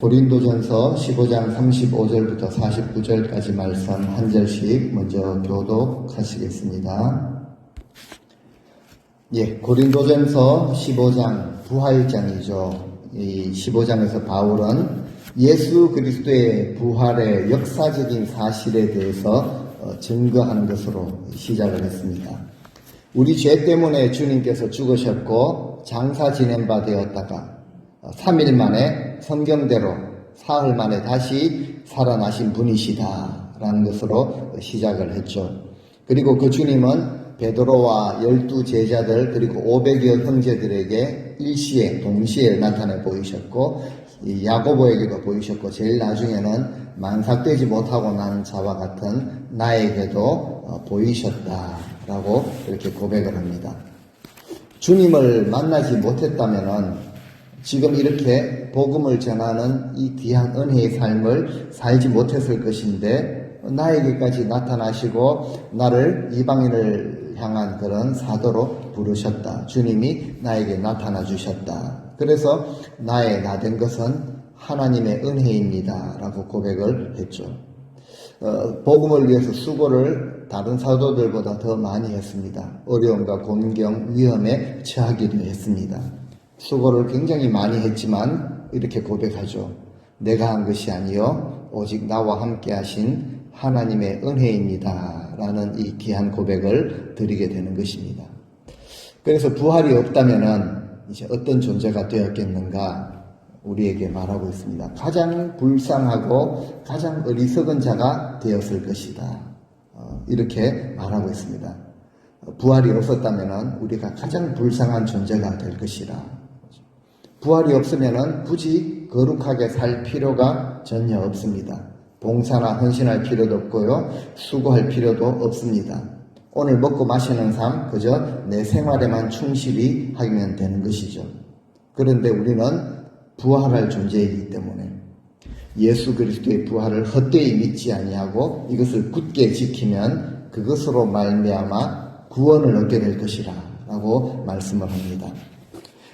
고린도전서 15장 35절부터 49절까지 말씀 한 절씩 먼저 교독하시겠습니다. 고린도전서 15장 부활장이죠. 이 15장에서 바울은 예수 그리스도의 부활의 역사적인 사실에 대해서 증거하는 것으로 시작을 했습니다. 우리 죄 때문에 주님께서 죽으셨고 장사 지낸 바 되었다가 3일 만에 성경대로 사흘 만에 다시 살아나신 분이시다 라는 것으로 시작을 했죠. 그리고 그 주님은 베드로와 12제자들 그리고 500여 형제들에게 일시에 동시에 나타내 보이셨고 야고보에게도 보이셨고 제일 나중에는 만삭되지 못하고 난 자와 같은 나에게도 보이셨다라고 이렇게 고백을 합니다. 주님을 만나지 못했다면은 지금 이렇게 복음을 전하는 이 귀한 은혜의 삶을 살지 못했을 것인데 나에게까지 나타나시고 나를 이방인을 향한 그런 사도로 부르셨다. 주님이 나에게 나타나 주셨다. 그래서 나의 나된 것은 하나님의 은혜입니다 라고 고백을 했죠. 복음을 위해서 수고를 다른 사도들보다 더 많이 했습니다. 어려움과 곤경, 위험에 처하기도 했습니다. 수고를 굉장히 많이 했지만 이렇게 고백하죠. 내가 한 것이 아니요 오직 나와 함께 하신 하나님의 은혜입니다 라는 이 귀한 고백을 드리게 되는 것입니다. 그래서 부활이 없다면은 이제 어떤 존재가 되었겠는가 우리에게 말하고 있습니다. 가장 불쌍하고 가장 어리석은 자가 되었을 것이다. 이렇게 말하고 있습니다. 부활이 없었다면은 우리가 가장 불쌍한 존재가 될 것이다. 부활이 없으면 굳이 거룩하게 살 필요가 전혀 없습니다. 봉사나 헌신할 필요도 없고요. 수고할 필요도 없습니다. 오늘 먹고 마시는 삶 그저 내 생활에만 충실히 하면 되는 것이죠. 그런데 우리는 부활할 존재이기 때문에 예수 그리스도의 부활을 헛되이 믿지 아니하고 이것을 굳게 지키면 그것으로 말미암아 구원을 얻게 될 것이라 라고 말씀을 합니다.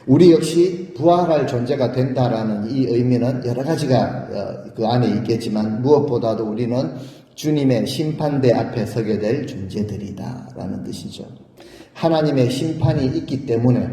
우리 역시 부활할 존재가 된다라는 이 의미는 여러 가지가 그 안에 있겠지만 무엇보다도 우리는 주님의 심판대 앞에 서게 될 존재들이다 라는 뜻이죠. 하나님의 심판이 있기 때문에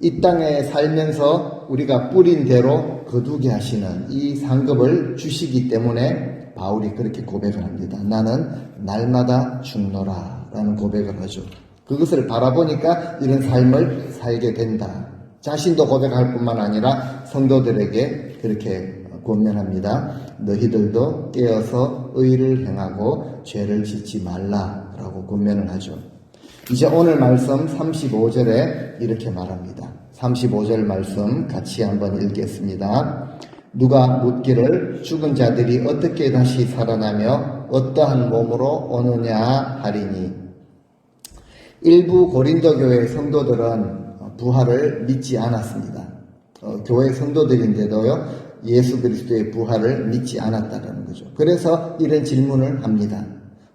이 땅에 살면서 우리가 뿌린 대로 거두게 하시는 이 상급을 주시기 때문에 바울이 그렇게 고백을 합니다. 나는 날마다 죽노라 라는 고백을 하죠. 그것을 바라보니까 이런 삶을 살게 된다. 자신도 고백할 뿐만 아니라 성도들에게 그렇게 권면합니다. 너희들도 깨어서 의를 행하고 죄를 짓지 말라라고 권면을 하죠. 이제 오늘 말씀 35절에 이렇게 말합니다. 35절 말씀 같이 한번 읽겠습니다. 누가 묻기를 죽은 자들이 어떻게 다시 살아나며 어떠한 몸으로 오느냐 하리니 일부 고린도 교회 성도들은 부활을 믿지 않았습니다. 교회 성도들인데도요 예수 그리스도의 부활을 믿지 않았다는 거죠. 그래서 이런 질문을 합니다.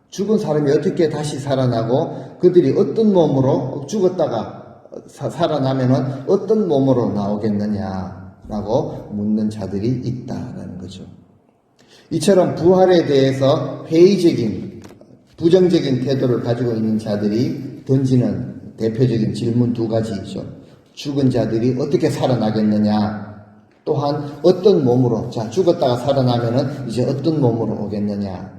죽은 사람이 어떻게 다시 살아나고 그들이 어떤 몸으로 죽었다가 살아나면은 어떤 몸으로 나오겠느냐라고 묻는 자들이 있다라는 거죠. 이처럼 부활에 대해서 회의적인 부정적인 태도를 가지고 있는 자들이 던지는 대표적인 질문 두 가지이죠. 죽은 자들이 어떻게 살아나겠느냐, 또한 어떤 몸으로, 죽었다가 살아나면은 이제 어떤 몸으로 오겠느냐.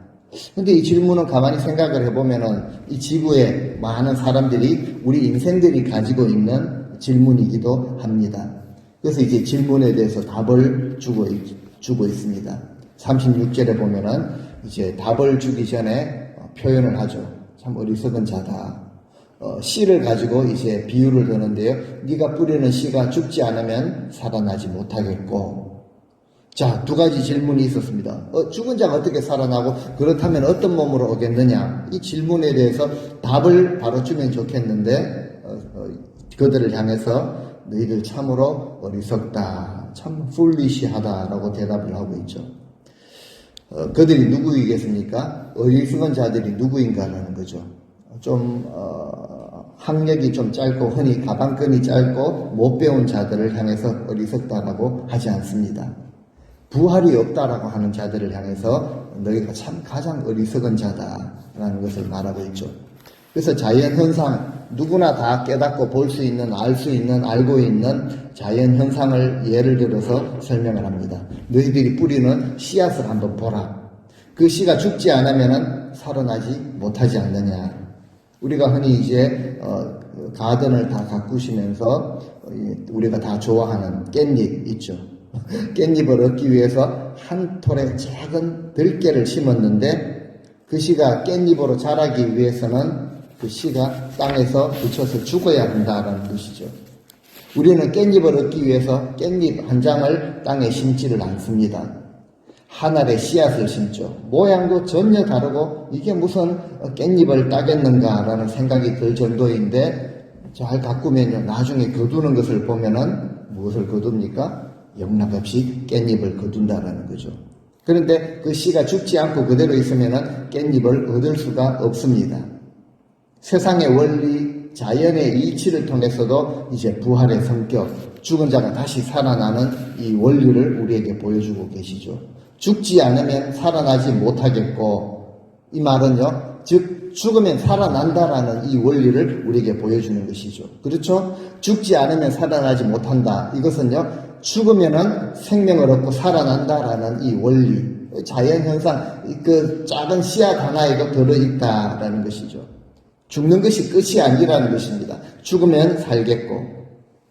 근데 이 질문은 가만히 생각을 해보면은 이 지구에 많은 사람들이 우리 인생들이 가지고 있는 질문이기도 합니다. 그래서 이제 질문에 대해서 답을 주고 있습니다. 36절에 보면은 이제 답을 주기 전에 표현을 하죠. 참 어리석은 자다. 씨를 가지고 이제 비유를 드는데요. 네가 뿌리는 씨가 죽지 않으면 살아나지 못하겠고 자, 두 가지 질문이 있었습니다. 죽은 자가 어떻게 살아나고 그렇다면 어떤 몸으로 오겠느냐? 이 질문에 대해서 답을 바로 주면 좋겠는데 그들을 향해서 너희들 참으로 어리석다, 참 풀리시하다라고 대답을 하고 있죠. 그들이 누구이겠습니까? 어리석은 자들이 누구인가라는 거죠. 좀 학력이 좀 짧고 흔히 가방끈이 짧고 못 배운 자들을 향해서 어리석다라고 하지 않습니다. 부활이 없다라고 하는 자들을 향해서 너희가 참 가장 어리석은 자다라는 것을 말하고 있죠. 그래서 자연현상, 누구나 다 깨닫고 볼 수 있는, 알 수 있는, 알고 있는 자연현상을 예를 들어서 설명을 합니다. 너희들이 뿌리는 씨앗을 한번 보라. 그 씨가 죽지 않으면 살아나지 못하지 않느냐. 우리가 흔히 이제 가든을 다 가꾸시면서 우리가 다 좋아하는 깻잎 있죠. 깻잎을 얻기 위해서 한 톨에 작은 들깨를 심었는데 그 씨가 깻잎으로 자라기 위해서는 그 씨가 땅에서 붙여서 죽어야 한다는 뜻이죠. 우리는 깻잎을 얻기 위해서 깻잎 한 장을 땅에 심지를 않습니다. 한 알의 씨앗을 심죠. 모양도 전혀 다르고 이게 무슨 깻잎을 따겠는가라는 생각이 들 정도인데 잘 가꾸면요, 나중에 거두는 것을 보면은 무엇을 거둡니까? 영락없이 깻잎을 거둔다라는 거죠. 그런데 그 씨가 죽지 않고 그대로 있으면은 깻잎을 얻을 수가 없습니다. 세상의 원리, 자연의 이치를 통해서도 이제 부활의 성격, 죽은 자가 다시 살아나는 이 원리를 우리에게 보여주고 계시죠. 죽지 않으면 살아나지 못하겠고, 이 말은요, 즉 죽으면 살아난다라는 이 원리를 우리에게 보여주는 것이죠. 그렇죠? 죽지 않으면 살아나지 못한다. 이것은요, 죽으면은 생명을 얻고 살아난다라는 이 원리, 자연현상, 그 작은 씨앗 하나에도 들어있다라는 것이죠. 죽는 것이 끝이 아니라는 것입니다. 죽으면 살겠고,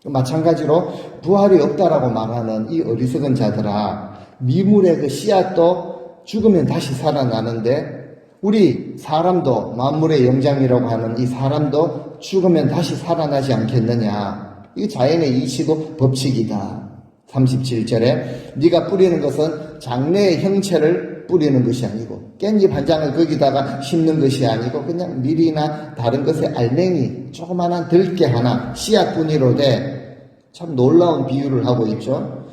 마찬가지로 부활이 없다라고 말하는 이 어리석은 자들아, 미물의 그 씨앗도 죽으면 다시 살아나는데 우리 사람도 만물의 영장이라고 하는 이 사람도 죽으면 다시 살아나지 않겠느냐. 이게 자연의 이치고 법칙이다. 37절에 네가 뿌리는 것은 장래의 형체를 뿌리는 것이 아니고 깻잎 한 장을 거기다가 심는 것이 아니고 그냥 밀이나 다른 것의 알맹이 조그마한 들깨 하나 씨앗뿐이로되 참 놀라운 비유를 하고 있죠.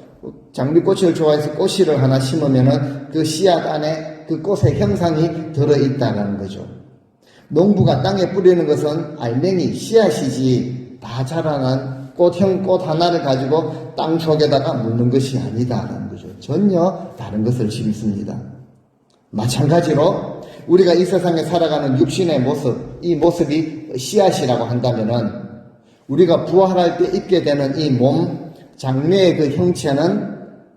장미꽃을 좋아해서 꽃씨를 하나 심으면은 그 씨앗 안에 그 꽃의 형상이 들어있다는 거죠. 농부가 땅에 뿌리는 것은 알맹이, 씨앗이지 다 자라난 꽃 하나를 가지고 땅 속에다가 묻는 것이 아니다라는 거죠. 전혀 다른 것을 심습니다. 마찬가지로 우리가 이 세상에 살아가는 육신의 모습, 이 모습이 씨앗이라고 한다면은 우리가 부활할 때 입게 되는 이 몸, 장래의 그 형체는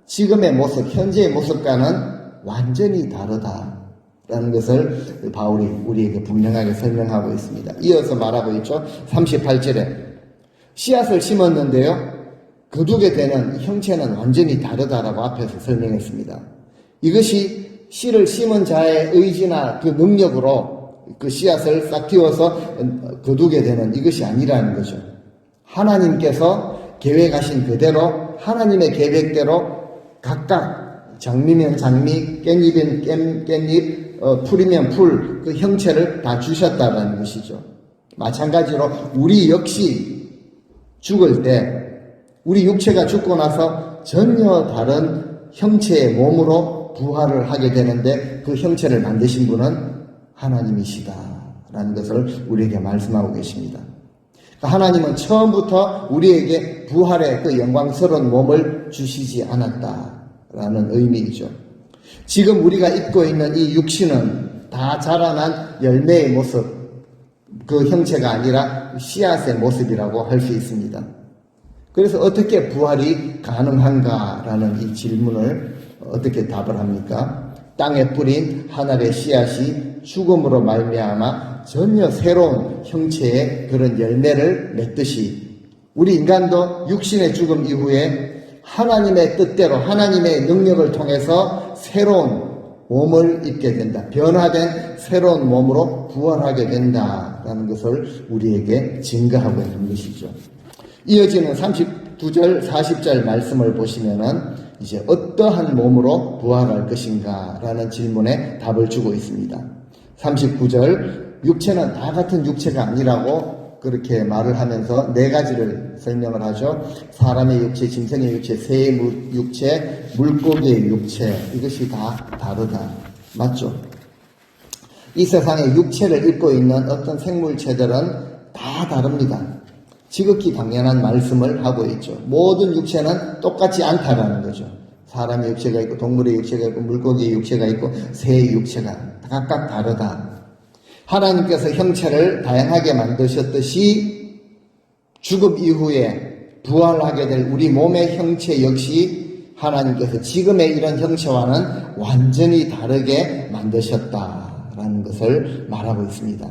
지금의 모습, 현재의 모습과는 완전히 다르다라는 것을 바울이 우리에게 분명하게 설명하고 있습니다. 이어서 말하고 있죠. 38절에 씨앗을 심었는데요, 거두게 되는 형체는 완전히 다르다라고 앞에서 설명했습니다. 이것이 씨를 심은 자의 의지나 그 능력으로 그 씨앗을 싹 틔워서 거두게 되는 이것이 아니라는 거죠. 하나님께서 계획하신 그대로 하나님의 계획대로 각각 장미면 장미, 깻잎이면 깻잎, 풀이면 풀, 그 형체를 다 주셨다는 것이죠. 마찬가지로 우리 역시 죽을 때 우리 육체가 죽고 나서 전혀 다른 형체의 몸으로 부활을 하게 되는데 그 형체를 만드신 분은 하나님이시다라는 것을 우리에게 말씀하고 계십니다. 하나님은 처음부터 우리에게 부활의 그 영광스러운 몸을 주시지 않았다라는 의미이죠. 지금 우리가 입고 있는 이 육신은 다 자라난 열매의 모습, 그 형체가 아니라 씨앗의 모습이라고 할 수 있습니다. 그래서 어떻게 부활이 가능한가라는 이 질문을 어떻게 답을 합니까? 땅에 뿌린 한 알의 씨앗이 죽음으로 말미암아 전혀 새로운 형체의 그런 열매를 맺듯이 우리 인간도 육신의 죽음 이후에 하나님의 뜻대로 하나님의 능력을 통해서 새로운 몸을 입게 된다. 변화된 새로운 몸으로 부활하게 된다라는 것을 우리에게 증거하고 있는 것이죠. 이어지는 39절, 40절 말씀을 보시면은 이제 어떠한 몸으로 부활할 것인가 라는 질문에 답을 주고 있습니다. 39절, 육체는 다 같은 육체가 아니라고 그렇게 말을 하면서 네 가지를 설명을 하죠. 사람의 육체, 짐승의 육체, 새의 육체, 물고기의 육체, 이것이 다 다르다. 맞죠? 이 세상에 육체를 입고 있는 어떤 생물체들은 다 다릅니다. 지극히 당연한 말씀을 하고 있죠. 모든 육체는 똑같지 않다라는 거죠. 사람의 육체가 있고 동물의 육체가 있고 물고기의 육체가 있고 새의 육체가 각각 다르다. 하나님께서 형체를 다양하게 만드셨듯이 죽음 이후에 부활하게 될 우리 몸의 형체 역시 하나님께서 지금의 이런 형체와는 완전히 다르게 만드셨다라는 것을 말하고 있습니다.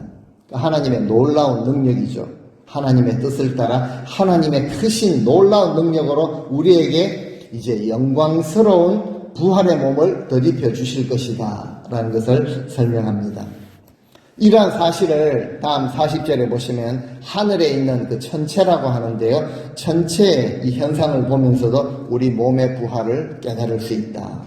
하나님의 놀라운 능력이죠. 하나님의 뜻을 따라 하나님의 크신 놀라운 능력으로 우리에게 이제 영광스러운 부활의 몸을 덧입혀 주실 것이다 라는 것을 설명합니다. 이러한 사실을 다음 40절에 보시면 하늘에 있는 그 천체라고 하는데요. 천체의 이 현상을 보면서도 우리 몸의 부활을 깨달을 수 있다.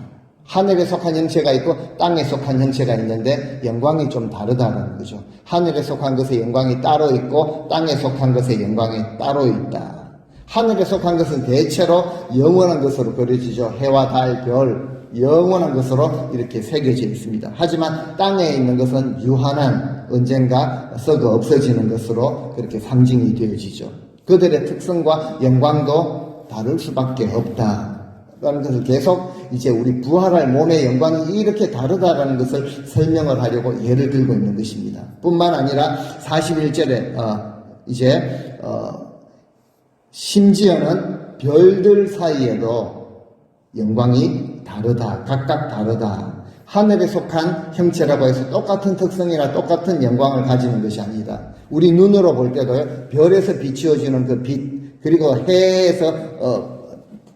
하늘에 속한 형체가 있고 땅에 속한 형체가 있는데 영광이 좀 다르다는 거죠. 하늘에 속한 것의 영광이 따로 있고 땅에 속한 것의 영광이 따로 있다. 하늘에 속한 것은 대체로 영원한 것으로 그려지죠. 해와 달, 별, 영원한 것으로 이렇게 새겨져 있습니다. 하지만 땅에 있는 것은 유한한 언젠가 썩어 없어지는 것으로 그렇게 상징이 되어지죠. 그들의 특성과 영광도 다를 수밖에 없다. 라는 것을 계속 이제 우리 부활할 몸의 영광이 이렇게 다르다라는 것을 설명을 하려고 예를 들고 있는 것입니다. 뿐만 아니라 41절에 심지어는 별들 사이에도 영광이 다르다. 각각 다르다. 하늘에 속한 형체라고 해서 똑같은 특성이나 똑같은 영광을 가지는 것이 아니다. 우리 눈으로 볼 때도요. 별에서 비추어지는 그 빛, 그리고 해에서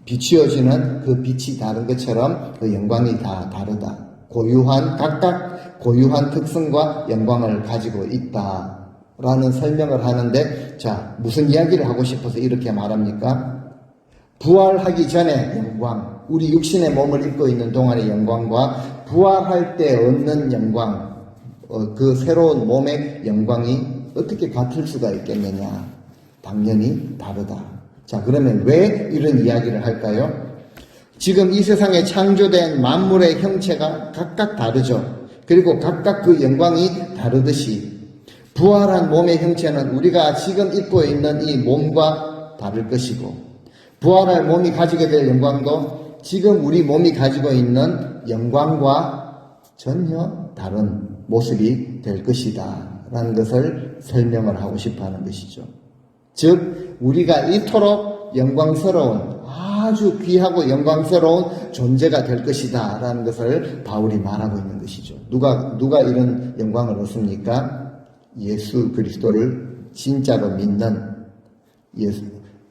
비추어지는 그 빛이 다른 것처럼 그 영광이 다 다르다. 각각 고유한 특성과 영광을 가지고 있다. 라는 설명을 하는데, 자, 무슨 이야기를 하고 싶어서 이렇게 말합니까? 부활하기 전에 영광, 우리 육신의 몸을 입고 있는 동안의 영광과 부활할 때 얻는 영광, 그 새로운 몸의 영광이 어떻게 같을 수가 있겠느냐? 당연히 다르다. 자, 그러면 왜 이런 이야기를 할까요? 지금 이 세상에 창조된 만물의 형체가 각각 다르죠. 그리고 각각 그 영광이 다르듯이 부활한 몸의 형체는 우리가 지금 입고 있는 이 몸과 다를 것이고, 부활할 몸이 가지게 될 영광도 지금 우리 몸이 가지고 있는 영광과 전혀 다른 모습이 될 것이다 라는 것을 설명을 하고 싶어 하는 것이죠. 즉 우리가 이토록 영광스러운, 아주 귀하고 영광스러운 존재가 될 것이다 라는 것을 바울이 말하고 있는 것이죠. 누가 이런 영광을 얻습니까? 예수 그리스도를 진짜로 믿는,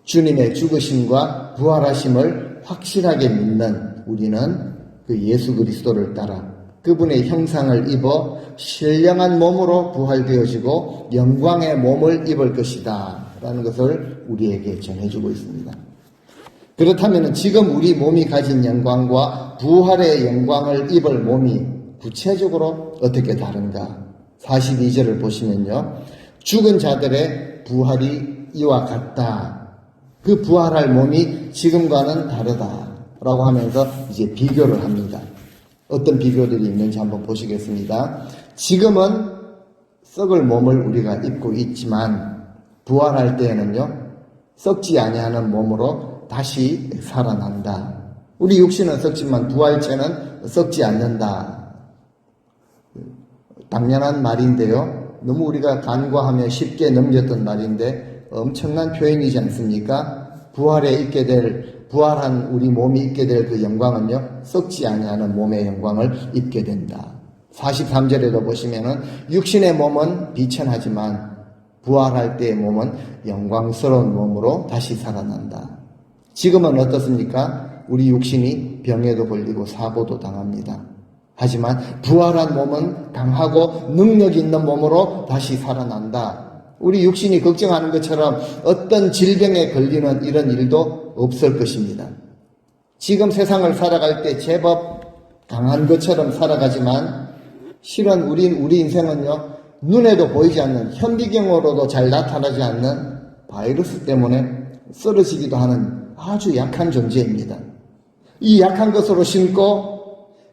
주님의 죽으심과 부활하심을 확실하게 믿는 우리는 그 예수 그리스도를 따라 그분의 형상을 입어 신령한 몸으로 부활되어지고 영광의 몸을 입을 것이다 라는 것을 우리에게 전해주고 있습니다. 그렇다면 지금 우리 몸이 가진 영광과 부활의 영광을 입을 몸이 구체적으로 어떻게 다른가? 42절을 보시면요. 죽은 자들의 부활이 이와 같다. 그 부활할 몸이 지금과는 다르다 라고 하면서 이제 비교를 합니다. 어떤 비교들이 있는지 한번 보시겠습니다. 지금은 썩을 몸을 우리가 입고 있지만 부활할 때에는요, 썩지 아니하는 몸으로 다시 살아난다. 우리 육신은 썩지만 부활체는 썩지 않는다. 당연한 말인데요. 너무 우리가 간과하며 쉽게 넘겼던 말인데 엄청난 표현이지 않습니까? 부활한 우리 몸이 입게 될 그 영광은요, 썩지 아니하는 몸의 영광을 입게 된다. 43절에도 보시면은 육신의 몸은 비천하지만 부활할 때의 몸은 영광스러운 몸으로 다시 살아난다. 지금은 어떻습니까? 우리 육신이 병에도 걸리고 사고도 당합니다. 하지만 부활한 몸은 강하고 능력 있는 몸으로 다시 살아난다. 우리 육신이 걱정하는 것처럼 어떤 질병에 걸리는 이런 일도 없을 것입니다. 지금 세상을 살아갈 때 제법 강한 것처럼 살아가지만 실은 우리 인생은요, 눈에도 보이지 않는, 현미경으로도 잘 나타나지 않는 바이러스 때문에 쓰러지기도 하는 아주 약한 존재입니다. 이 약한 것으로 심고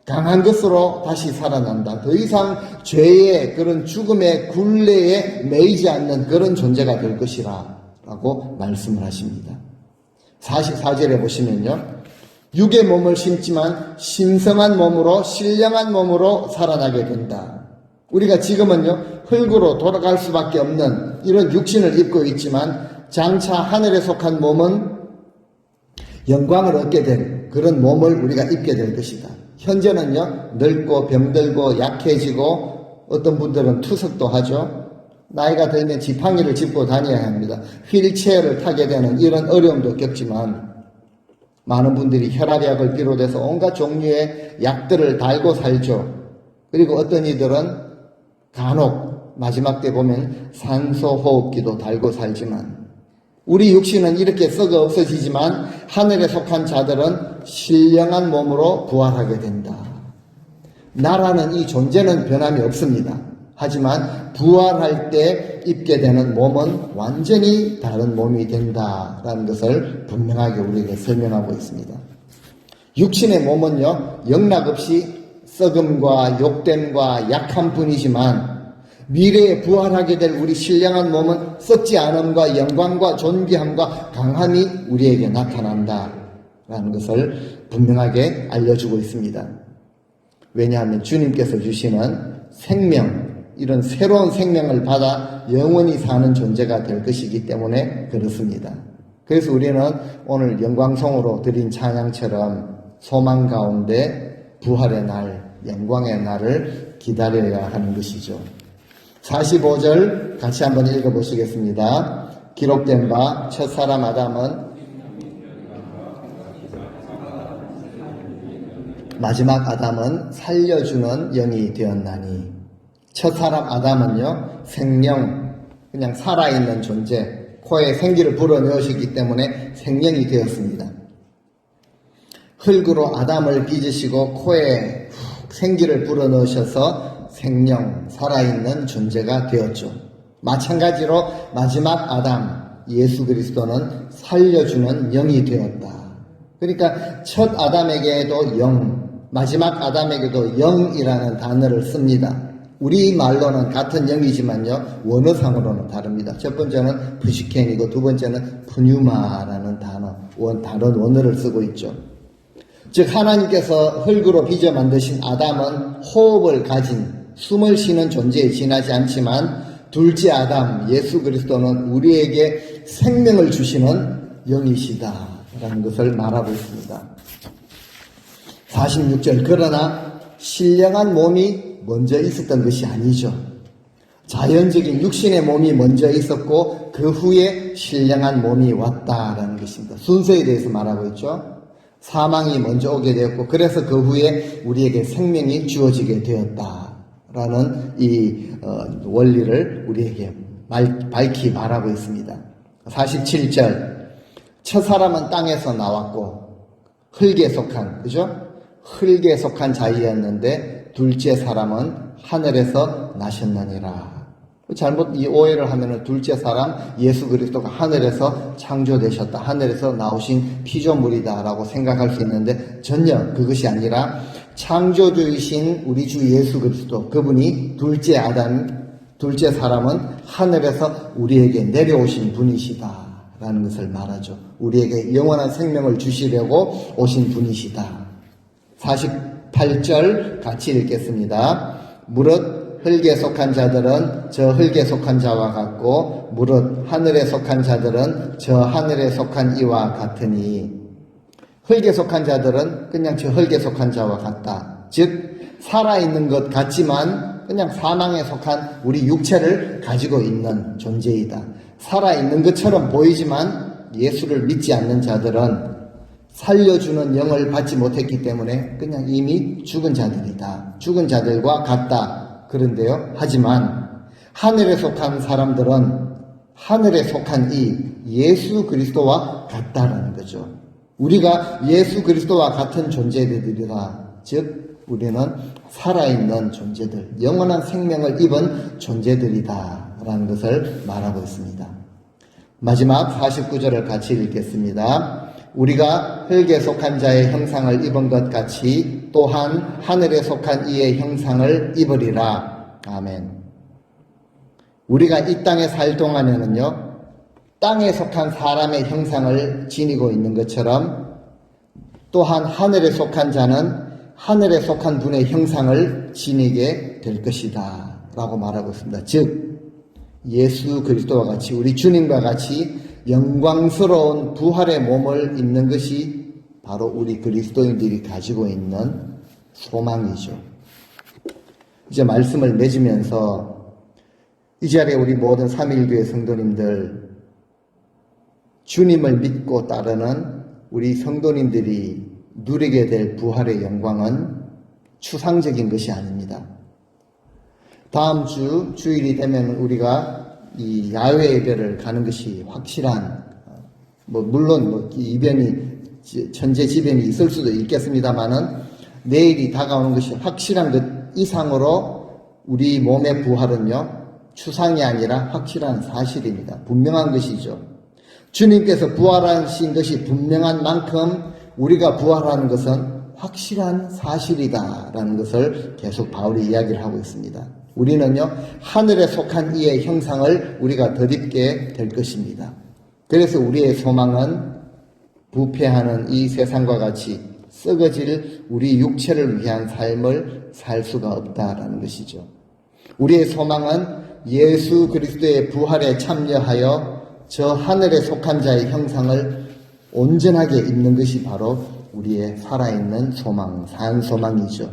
강한 것으로 다시 살아난다. 더 이상 죄의 그런 죽음의 굴레에 매이지 않는 그런 존재가 될 것이라 라고 말씀을 하십니다. 44절에 보시면요, 육의 몸을 심지만 신성한 몸으로 신령한 몸으로 살아나게 된다. 우리가 지금은요, 흙으로 돌아갈 수밖에 없는 이런 육신을 입고 있지만 장차 하늘에 속한 몸은 영광을 얻게 된 그런 몸을 우리가 입게 될 것이다. 현재는요, 늙고 병들고 약해지고 어떤 분들은 투석도 하죠. 나이가 들면 지팡이를 짚고 다녀야 합니다. 휠체어를 타게 되는 이런 어려움도 겪지만 많은 분들이 혈압약을 비롯해서 온갖 종류의 약들을 달고 살죠. 그리고 어떤 이들은 간혹 마지막 때 보면 산소호흡기도 달고 살지만 우리 육신은 이렇게 썩어 없어지지만 하늘에 속한 자들은 신령한 몸으로 부활하게 된다. 나라는 이 존재는 변함이 없습니다. 하지만 부활할 때 입게 되는 몸은 완전히 다른 몸이 된다라는 것을 분명하게 우리에게 설명하고 있습니다. 육신의 몸은요, 영락없이 썩음과 욕됨과 약한 뿐이지만 미래에 부활하게 될 우리 신령한 몸은 썩지 않음과 영광과 존귀함과 강함이 우리에게 나타난다라는 것을 분명하게 알려주고 있습니다. 왜냐하면 주님께서 주시는 생명, 이런 새로운 생명을 받아 영원히 사는 존재가 될 것이기 때문에 그렇습니다. 그래서 우리는 오늘 영광송으로 드린 찬양처럼 소망 가운데 부활의 날, 영광의 날을 기다려야 하는 것이죠. 45절 같이 한번 읽어보시겠습니다. 기록된 바 첫사람 아담은 마지막 아담은 살려주는 영이 되었나니, 첫사람 아담은요, 생명, 그냥 살아있는 존재, 코에 생기를 불어넣으셨기 때문에 생명이 되었습니다. 흙으로 아담을 빚으시고 코에 생기를 불어넣으셔서 생명, 살아있는 존재가 되었죠. 마찬가지로 마지막 아담, 예수 그리스도는 살려주는 영이 되었다. 그러니까 첫 아담에게도 영, 마지막 아담에게도 영이라는 단어를 씁니다. 우리 말로는 같은 영이지만요, 원어상으로는 다릅니다. 첫 번째는 푸시켄이고 두 번째는 푸뉴마라는 다른 원어를 쓰고 있죠. 즉 하나님께서 흙으로 빚어 만드신 아담은 호흡을 가진 숨을 쉬는 존재에 지나지 않지만 둘째 아담 예수 그리스도는 우리에게 생명을 주시는 영이시다라는 것을 말하고 있습니다. 46절 그러나 신령한 몸이 먼저 있었던 것이 아니죠. 자연적인 육신의 몸이 먼저 있었고 그 후에 신령한 몸이 왔다라는 것입니다. 순서에 대해서 말하고 있죠. 사망이 먼저 오게 되었고 그래서 그 후에 우리에게 생명이 주어지게 되었다라는 이 원리를 우리에게 밝히 말하고 있습니다. 47절 첫사람은 땅에서 나왔고 흙에 속한, 그죠? 흙에 속한 자이었는데 둘째 사람은 하늘에서 나셨느니라. 잘못 이 오해를 하면은 둘째 사람 예수 그리스도가 하늘에서 창조되셨다, 하늘에서 나오신 피조물이다라고 생각할 수 있는데 전혀 그것이 아니라 창조주이신 우리 주 예수 그리스도, 그분이 둘째 아담, 둘째 사람은 하늘에서 우리에게 내려오신 분이시다라는 것을 말하죠. 우리에게 영원한 생명을 주시려고 오신 분이시다. 48절 같이 읽겠습니다. 무릇 흙에 속한 자들은 저 흙에 속한 자와 같고 무릇 하늘에 속한 자들은 저 하늘에 속한 이와 같으니, 흙에 속한 자들은 그냥 저 흙에 속한 자와 같다. 즉 살아있는 것 같지만 그냥 사망에 속한 우리 육체를 가지고 있는 존재이다. 살아있는 것처럼 보이지만 예수를 믿지 않는 자들은 살려주는 영을 받지 못했기 때문에 그냥 이미 죽은 자들이다. 죽은 자들과 같다. 그런데요, 하지만 하늘에 속한 사람들은 하늘에 속한 이 예수 그리스도와 같다라는 거죠. 우리가 예수 그리스도와 같은 존재들이다. 즉 우리는 살아있는 존재들, 영원한 생명을 입은 존재들이다 라는 것을 말하고 있습니다. 마지막 49절을 같이 읽겠습니다. 우리가 흙에 속한 자의 형상을 입은 것 같이 또한 하늘에 속한 이의 형상을 입으리라. 아멘. 우리가 이 땅에 살 동안에는요, 땅에 속한 사람의 형상을 지니고 있는 것처럼 또한 하늘에 속한 자는 하늘에 속한 분의 형상을 지니게 될 것이다 라고 말하고 있습니다. 즉 예수 그리스도와 같이 우리 주님과 같이 영광스러운 부활의 몸을 입는 것이 바로 우리 그리스도인들이 가지고 있는 소망이죠. 이제 말씀을 맺으면서 이 자리에 우리 모든 삼일교회 성도님들, 주님을 믿고 따르는 우리 성도님들이 누리게 될 부활의 영광은 추상적인 것이 아닙니다. 다음 주 주일이 되면 우리가 이 야외 예배를 가는 것이 확실한, 물론 이변이, 천재지변이 있을 수도 있겠습니다만은 내일이 다가오는 것이 확실한 것 이상으로 우리 몸의 부활은요, 추상이 아니라 확실한 사실입니다. 분명한 것이죠. 주님께서 부활하신 것이 분명한 만큼 우리가 부활하는 것은 확실한 사실이다라는 것을 계속 바울이 이야기를 하고 있습니다. 우리는요, 하늘에 속한 이의 형상을 우리가 덧입게 될 것입니다. 그래서 우리의 소망은 부패하는 이 세상과 같이 썩어질 우리 육체를 위한 삶을 살 수가 없다라는 것이죠. 우리의 소망은 예수 그리스도의 부활에 참여하여 저 하늘에 속한 자의 형상을 온전하게 입는 것이 바로 우리의 살아있는 소망, 산 소망이죠.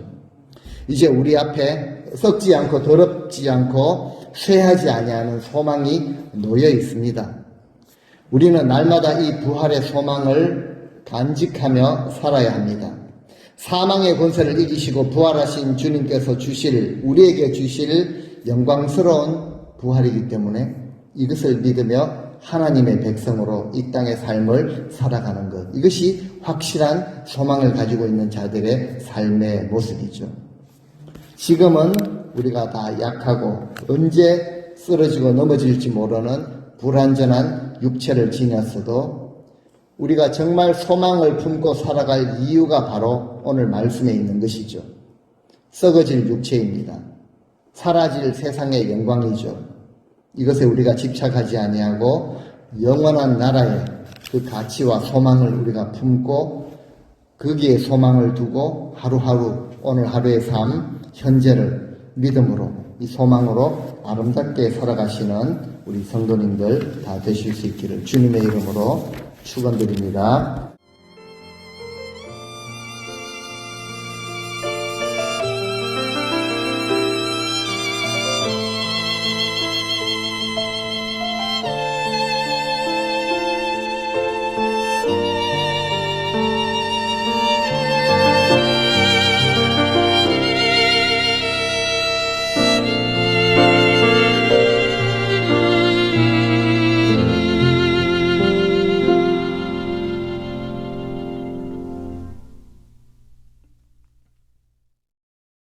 이제 우리 앞에 썩지 않고 더럽지 않고 쇠하지 아니하는 소망이 놓여 있습니다. 우리는 날마다 이 부활의 소망을 간직하며 살아야 합니다. 사망의 권세를 이기시고 부활하신 주님께서 우리에게 주실 영광스러운 부활이기 때문에 이것을 믿으며 하나님의 백성으로 이 땅의 삶을 살아가는 것, 이것이 확실한 소망을 가지고 있는 자들의 삶의 모습이죠. 지금은 우리가 다 약하고 언제 쓰러지고 넘어질지 모르는 불완전한 육체를 지녔어도 우리가 정말 소망을 품고 살아갈 이유가 바로 오늘 말씀에 있는 것이죠. 썩어질 육체입니다. 사라질 세상의 영광이죠. 이것에 우리가 집착하지 아니하고 영원한 나라의 그 가치와 소망을 우리가 품고 거기에 소망을 두고 하루하루 오늘 하루의 삶, 현재를 믿음으로 이 소망으로 아름답게 살아가시는 우리 성도님들 다 되실 수 있기를 주님의 이름으로 축원드립니다.